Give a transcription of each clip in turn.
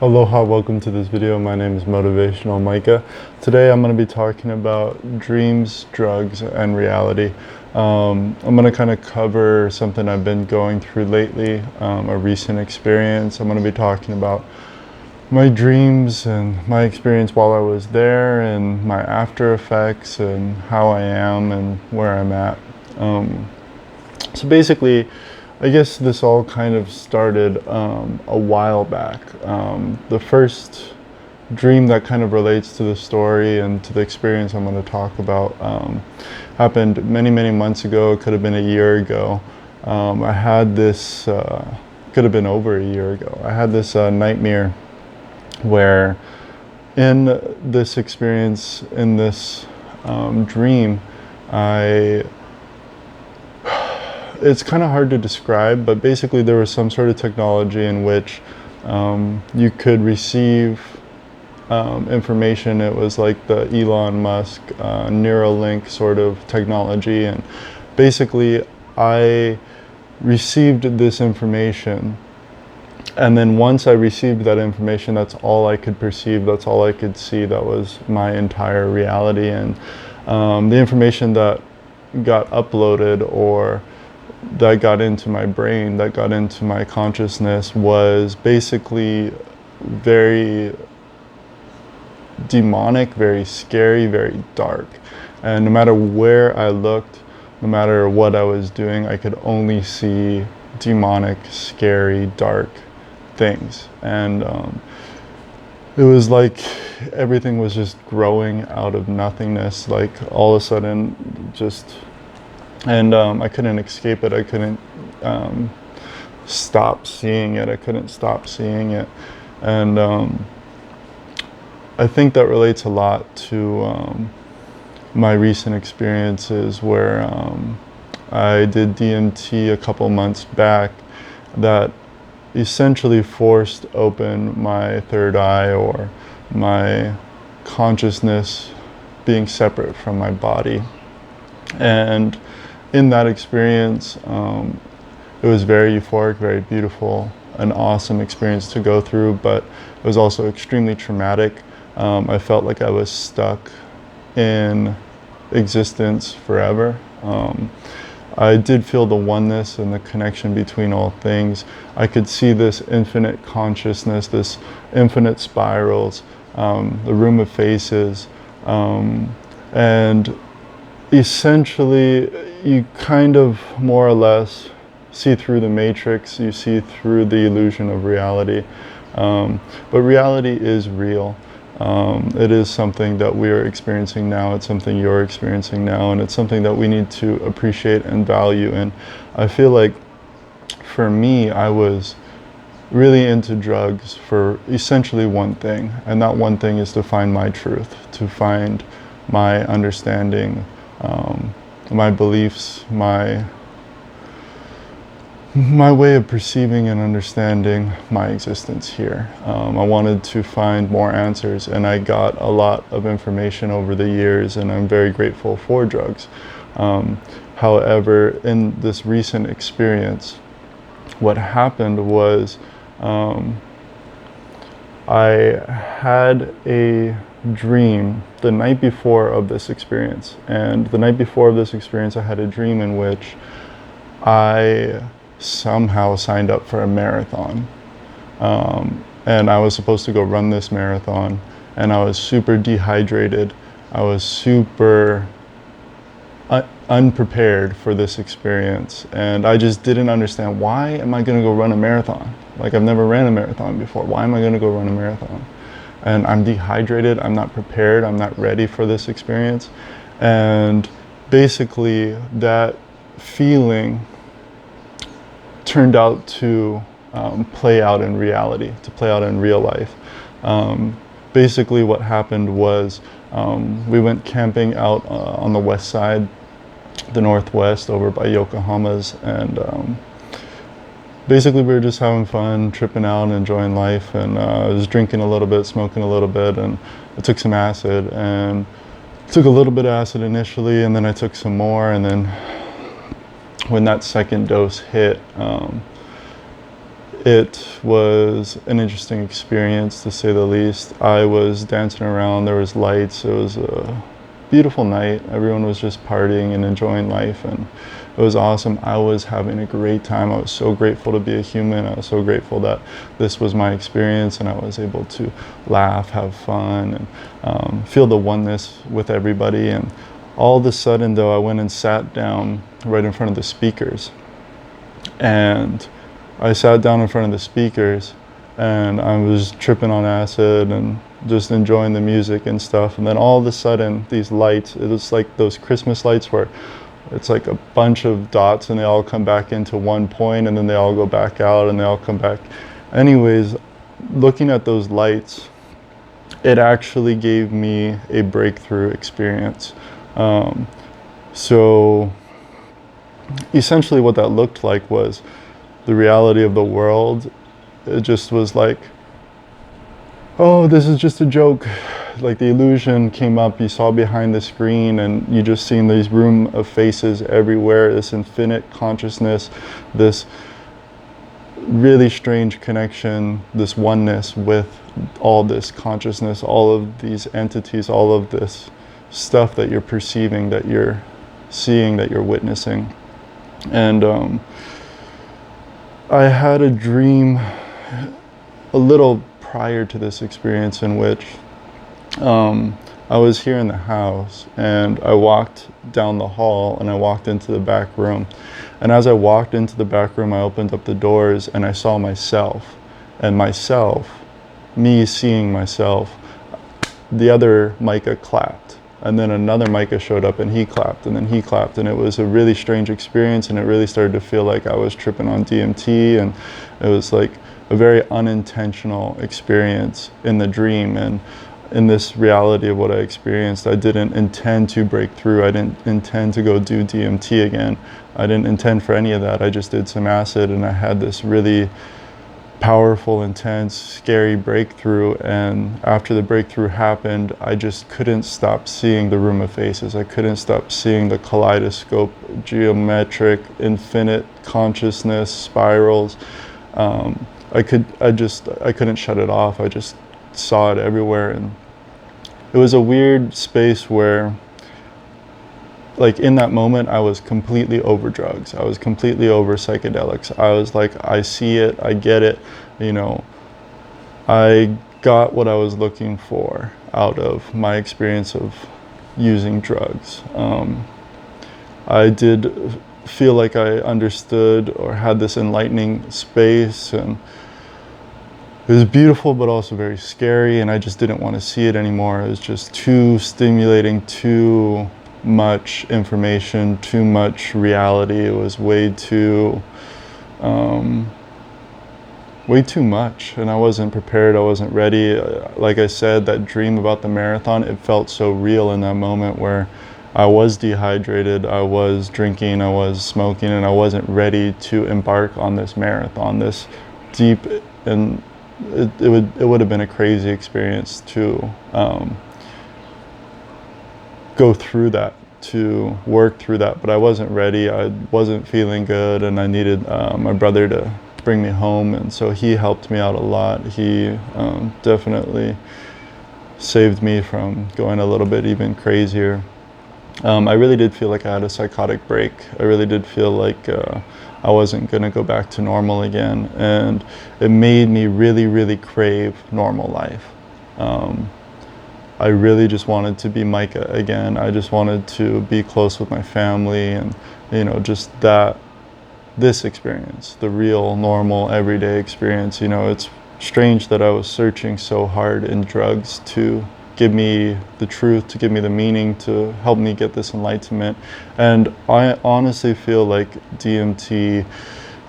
Aloha, welcome to this video. My name is Motivational Micah. Today I'm going to be talking about dreams, drugs, and reality. I'm going to kind of cover something I've been going through lately, a recent experience. I'm going to be talking about my dreams and my experience while I was there and my after effects and how I am and where I'm at. So basically, I guess this all kind of started a while back. The first dream that kind of relates to the story and to the experience I'm going to talk about happened many, many months ago. It could have been a year ago. I had this, could have been over a year ago. I had this nightmare where in this experience, in this dream, it's kind of hard to describe, but basically there was some sort of technology in which you could receive information. It was like the Elon Musk Neuralink sort of technology, and basically I received this information, and then once I received that information, that's all I could perceive, that's all I could see, that was my entire reality. And the information that got uploaded or that got into my brain, that got into my consciousness, was basically very demonic, very scary, very dark. And no matter where I looked, no matter what I was doing, I could only see demonic, scary, dark things. And it was like everything was just growing out of nothingness, like all of a sudden just. And I couldn't escape it. I couldn't stop seeing it. I couldn't stop seeing it. And I think that relates a lot to my recent experiences where I did DMT a couple months back that essentially forced open my third eye, or my consciousness being separate from my body. And in that experience, it was very euphoric, very beautiful, an awesome experience to go through, but it was also extremely traumatic. I felt like I was stuck in existence forever. I did feel the oneness and the connection between all things. I could see this infinite consciousness, this infinite spirals, the room of faces, and essentially you kind of more or less see through the matrix, you see through the illusion of reality. But reality is real. It is something that we are experiencing now, it's something you're experiencing now, and it's something that we need to appreciate and value. And I feel like for me, I was really into drugs for essentially one thing, and that one thing is to find my truth, to find my understanding, my beliefs, my way of perceiving and understanding my existence here. I wanted to find more answers, and I got a lot of information over the years, and I'm very grateful for drugs. However, in this recent experience, what happened was I had a dream the night before of this experience. And the night before of this experience, I had a dream in which I somehow signed up for a marathon. And I was supposed to go run this marathon, and I was super dehydrated. I was super unprepared for this experience, and I just didn't understand, why am I going to go run a marathon? Like, I've never ran a marathon before. Why am I going to go run a marathon? And I'm dehydrated, I'm not prepared, I'm not ready for this experience. And basically that feeling turned out to play out in reality, to play out in real life. Basically what happened was we went camping out on the west side, the northwest, over by Yokohama's, and basically we were just having fun, tripping out and enjoying life, and I was drinking a little bit, smoking a little bit, and I took some acid, and took a little bit of acid initially, and then I took some more, and then when that second dose hit, It was an interesting experience, to say the least. I was dancing around, there was lights, it was a beautiful night. Everyone was just partying and enjoying life, and it was awesome. I was having a great time. I was so grateful to be a human. I was so grateful that this was my experience and I was able to laugh, have fun, and feel the oneness with everybody. And all of a sudden, though, I went and sat down right in front of the speakers. And I sat down in front of the speakers and I was tripping on acid and just enjoying the music and stuff. And then all of a sudden, these lights, it was like those Christmas lights where it's like a bunch of dots and they all come back into one point and then they all go back out and they all come back. Anyways, looking at those lights, it actually gave me a breakthrough experience. So essentially what that looked like was the reality of the world. It just was like, oh, this is just a joke. Like the illusion came up, you saw behind the screen and you just seen these room of faces everywhere, this infinite consciousness, this really strange connection, this oneness with all this consciousness, all of these entities, all of this stuff that you're perceiving, that you're seeing, that you're witnessing. And I had a dream a little prior to this experience in which I was here in the house and I walked down the hall and I walked into the back room. And as I walked into the back room, I opened up the doors and I saw myself. And myself, me seeing myself, the other Micah clapped. And then another Micah showed up and he clapped and then he clapped. And it was a really strange experience and it really started to feel like I was tripping on DMT, and it was like a very unintentional experience in the dream. And in this reality of what I experienced, I didn't intend to break through. I didn't intend to go do DMT again. I didn't intend for any of that. I just did some acid and I had this really powerful, intense, scary breakthrough. And after the breakthrough happened, I just couldn't stop seeing the room of faces. I couldn't stop seeing the kaleidoscope, geometric, infinite consciousness, spirals. I couldn't shut it off. I just saw it everywhere. And it was a weird space where, like, in that moment, I was completely over drugs. I was completely over psychedelics. I was like, I see it, I get it, you know. I got what I was looking for out of my experience of using drugs. I did feel like I understood or had this enlightening space, and it was beautiful, but also very scary, and I just didn't want to see it anymore. It was just too stimulating, too much information, too much reality. It was way too much, and I wasn't prepared. I wasn't ready. Like I said, that dream about the marathon, it felt so real in that moment where I was dehydrated, I was drinking, I was smoking, and I wasn't ready to embark on this marathon, this deep, and it would have been a crazy experience to go through that, to work through that, but I wasn't ready. I wasn't feeling good, and I needed my brother to bring me home, and so he helped me out a lot. He definitely saved me from going a little bit even crazier. I really did feel like I had a psychotic break. I really did feel like I wasn't going to go back to normal again, and it made me really, really crave normal life. I really just wanted to be Micah again. I just wanted to be close with my family, and, you know, just this experience, the real, normal, everyday experience. You know, it's strange that I was searching so hard in drugs to give me the truth, to give me the meaning, to help me get this enlightenment. And I honestly feel like DMT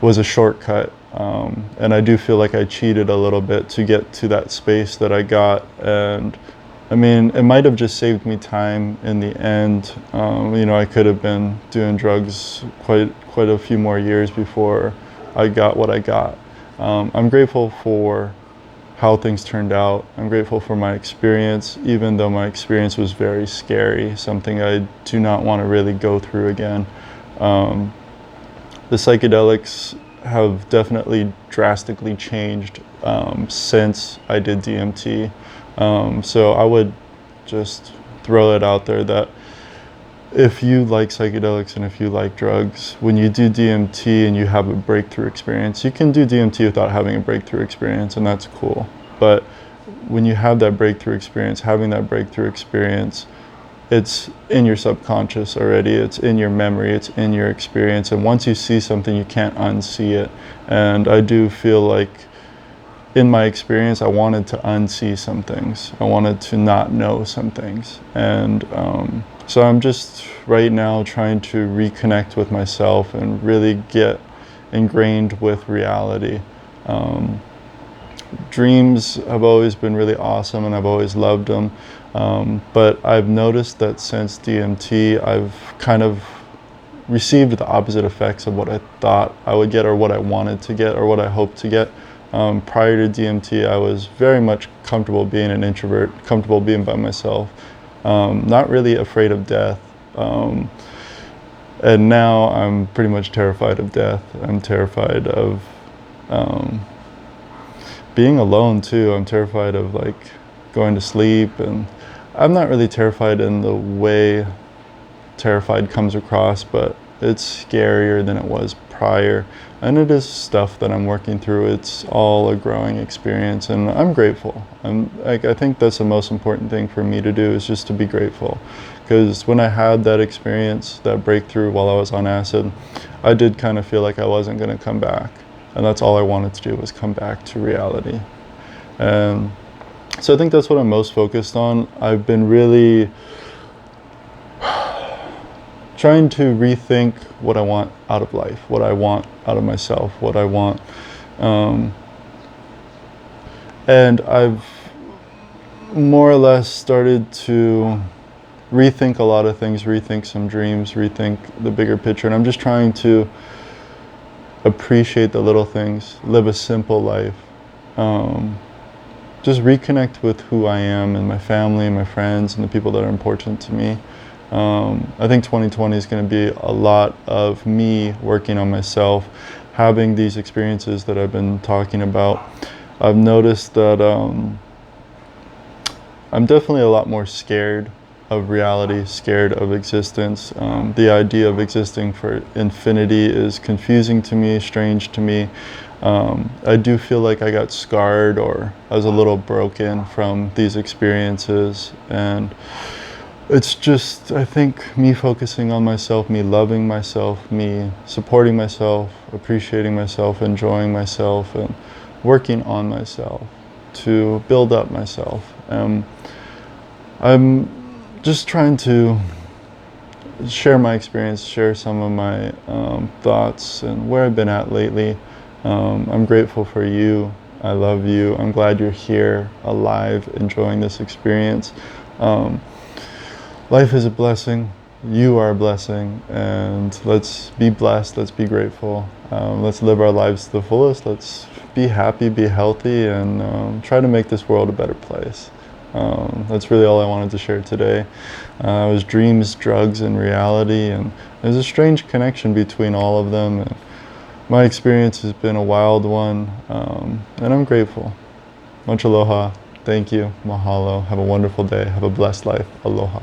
was a shortcut. And I do feel like I cheated a little bit to get to that space that I got. And I mean, it might have just saved me time in the end. You know, I could have been doing drugs quite a few more years before I got what I got. I'm grateful for how things turned out. I'm grateful for my experience, even though my experience was very scary, something I do not want to really go through again. The psychedelics have definitely drastically changed since I did DMT. So I would just throw it out there that if you like psychedelics and if you like drugs, when you do DMT and you have a breakthrough experience, you can do DMT without having a breakthrough experience, and that's cool. But when you have that breakthrough experience, having that breakthrough experience, it's in your subconscious already, it's in your memory, it's in your experience, and once you see something, you can't unsee it. And I do feel like in my experience, I wanted to unsee some things. I wanted to not know some things. And so I'm just right now trying to reconnect with myself and really get ingrained with reality. Dreams have always been really awesome and I've always loved them. But I've noticed that since DMT, I've kind of received the opposite effects of what I thought I would get or what I wanted to get or what I hoped to get. Prior to DMT, I was very much comfortable being an introvert, comfortable being by myself, not really afraid of death. And now I'm pretty much terrified of death. I'm terrified of being alone too. I'm terrified of like going to sleep, and I'm not really terrified in the way terrified comes across, but it's scarier than it was prior. And it is stuff that I'm working through. It's all a growing experience, and I'm grateful. I think that's the most important thing for me to do, is just to be grateful. Because when I had that experience, that breakthrough while I was on acid, I did kind of feel like I wasn't going to come back. And that's all I wanted to do, was come back to reality. And so I think that's what I'm most focused on. I've been really trying to rethink what I want out of life, what I want out of myself, what I want. And I've more or less started to rethink a lot of things, rethink some dreams, rethink the bigger picture. And I'm just trying to appreciate the little things, live a simple life, just reconnect with who I am and my family and my friends and the people that are important to me. I think 2020 is going to be a lot of me working on myself, having these experiences that I've been talking about. I've noticed that I'm definitely a lot more scared of reality, scared of existence. The idea of existing for infinity is confusing to me, strange to me. I do feel like I got scarred, or I was a little broken from these experiences, and it's just, I think, me focusing on myself, me loving myself, me supporting myself, appreciating myself, enjoying myself, and working on myself to build up myself. I'm just trying to share my experience, share some of my thoughts and where I've been at lately. I'm grateful for you. I love you. I'm glad you're here, alive, enjoying this experience. Life is a blessing. You are a blessing, and let's be blessed. Let's be grateful. Let's live our lives to the fullest. Let's be happy, be healthy, and try to make this world a better place. That's really all I wanted to share today. It was dreams, drugs, and reality, and there's a strange connection between all of them. And my experience has been a wild one, and I'm grateful. Much aloha. Thank you. Mahalo. Have a wonderful day. Have a blessed life. Aloha.